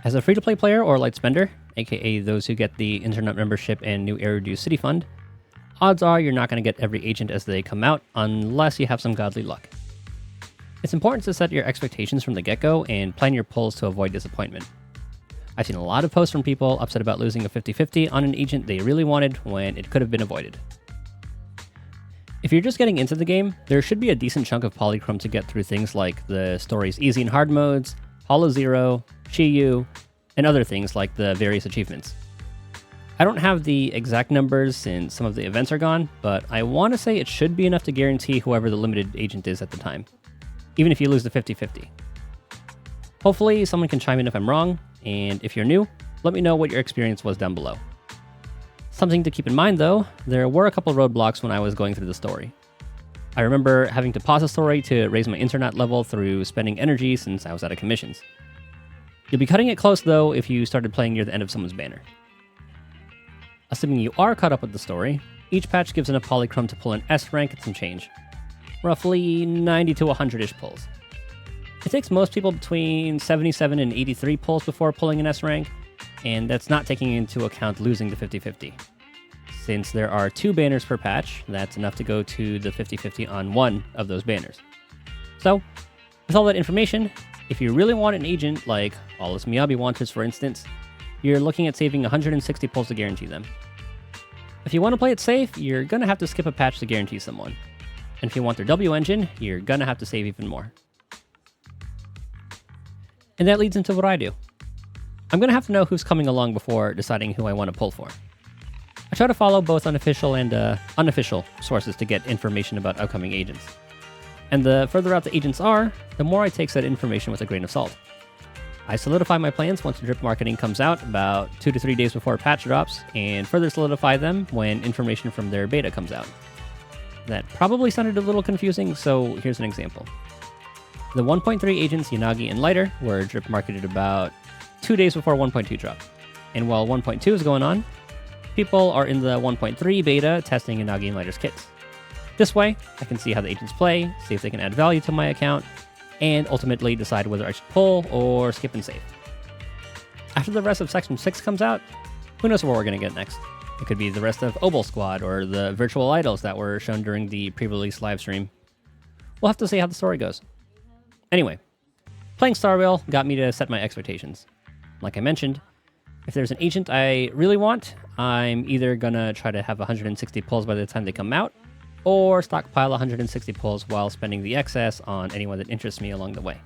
As a free-to-play player or light spender, aka those who get the internet membership and new air reduced city fund, odds are you're not going to get every agent as they come out unless you have some godly luck. It's important to set your expectations from the get-go and plan your pulls to avoid disappointment. I've seen a lot of posts from people upset about losing a 50-50 on an agent they really wanted when it could have been avoided. If you're just getting into the game, there should be a decent chunk of polychrome to get through things like the story's easy and hard modes, Hollow Zero, Shiyu, and other things like the various achievements. I don't have the exact numbers since some of the events are gone, but I want to say it should be enough to guarantee whoever the limited agent is at the time, even if you lose the 50-50. Hopefully someone can chime in if I'm wrong, and if you're new, let me know what your experience was down below. Something to keep in mind though, there were a couple roadblocks when I was going through the story. I remember having to pause the story to raise my internet level through spending energy since I was out of commissions. You'll be cutting it close though if you started playing near the end of someone's banner. Assuming you are caught up with the story, each patch gives enough polychrome to pull an S rank and some change. Roughly 90 to 100-ish pulls. It takes most people between 77 and 83 pulls before pulling an S rank, and that's not taking into account losing the 50-50. Since there are 2 banners per patch, that's enough to go to the 50-50 on one of those banners. So, with all that information, if you really want an agent like Flawless Miyabi Wanters for instance, you're looking at saving 160 pulls to guarantee them. If you want to play it safe, you're going to have to skip a patch to guarantee someone. And if you want their W engine, you're going to have to save even more. And that leads into what I do. I'm going to have to know who's coming along before deciding who I want to pull for. I try to follow both unofficial and unofficial sources to get information about upcoming agents. And the further out the agents are, the more I take that information with a grain of salt. I solidify my plans once the drip marketing comes out about 2 to 3 days before a patch drops, and further solidify them when information from their beta comes out. That probably sounded a little confusing, so here's an example. The 1.3 agents Yanagi and Lighter were drip marketed about 2 days before 1.2 dropped. And while 1.2 is going on, people are in the 1.3 beta testing Yanagi and Lighter's kits. This way, I can see how the agents play, see if they can add value to my account, and ultimately decide whether I should pull or skip and save. After the rest of Section 6 comes out, who knows what we're going to get next. It could be the rest of Obol Squad or the virtual idols that were shown during the pre-release livestream. We'll have to see how the story goes. Anyway, playing Star Rail got me to set my expectations. Like I mentioned, if there's an agent I really want, I'm either gonna try to have 160 pulls by the time they come out, or stockpile 160 pulls while spending the excess on anyone that interests me along the way.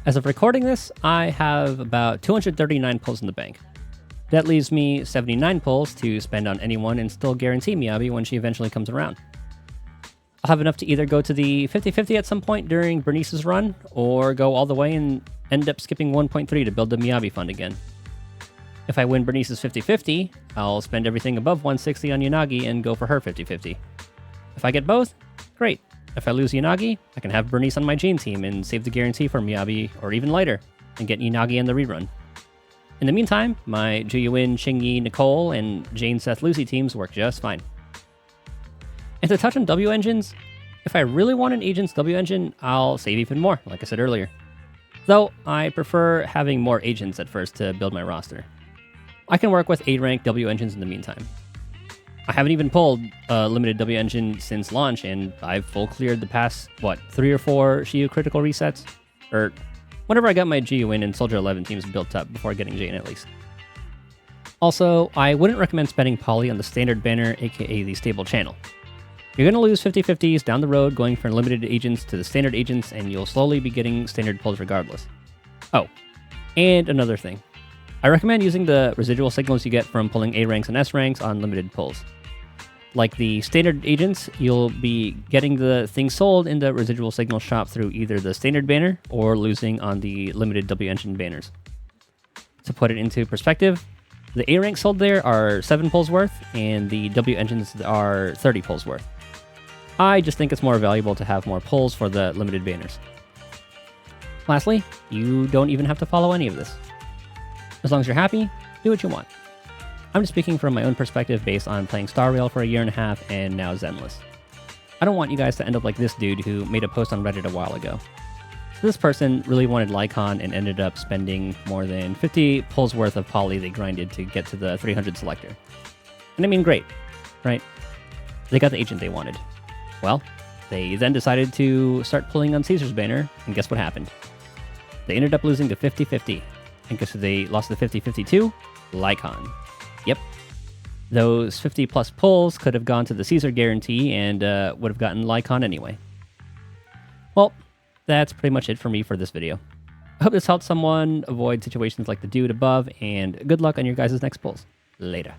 As of recording this, I have about 239 pulls in the bank. That leaves me 79 pulls to spend on anyone and still guarantee Miyabi when she eventually comes around. I'll have enough to either go to the 50-50 at some point during Bernice's run, or go all the way and end up skipping 1.3 to build the Miyabi fund again. If I win Bernice's 50-50, I'll spend everything above 160 on Yanagi and go for her 50-50. If I get both, great. If I lose Yanagi, I can have Bernice on my Jane team and save the guarantee for Miyabi or even Lighter, and get Yanagi in the rerun. In the meantime, my Juyuin, Xingyi, Nicole, and Jane, Seth, Lucy teams work just fine. And to touch on W engines, if I really want an agent's W engine, I'll save even more, like I said earlier. Though, I prefer having more agents at first to build my roster. I can work with A-rank W engines in the meantime. I haven't even pulled a limited W engine since launch, and I've full cleared the past, 3 or 4 Shiyu critical resets? Or whenever I got my Juyuin and Soldier 11 teams built up before getting Jane at least. Also, I wouldn't recommend spending poly on the standard banner, aka the stable channel. You're going to lose 50-50s down the road going from limited agents to the standard agents, and you'll slowly be getting standard pulls regardless. Oh, and another thing. I recommend using the residual signals you get from pulling A ranks and S ranks on limited pulls. Like the standard agents, you'll be getting the things sold in the residual signal shop through either the standard banner or losing on the limited W engine banners. To put it into perspective, the A ranks sold there are 7 pulls worth, and the W engines are 30 pulls worth. I just think it's more valuable to have more pulls for the limited banners. Lastly, you don't even have to follow any of this. As long as you're happy, do what you want. I'm just speaking from my own perspective based on playing Star Rail for a year and a half and now Zenless. I don't want you guys to end up like this dude who made a post on Reddit a while ago. This person really wanted Lycon and ended up spending more than 50 pulls worth of poly they grinded to get to the 300 selector. And I mean, great, right? They got the agent they wanted. Well, they then decided to start pulling on Caesar's banner, and guess what happened? They ended up losing to 50-50. And guess who they lost to 50-50 to? Lycon. Yep. Those 50 plus pulls could have gone to the Caesar guarantee and would have gotten Lycon anyway. Well, that's pretty much it for me for this video. I hope this helped someone avoid situations like the dude above, and good luck on your guys' next pulls. Later.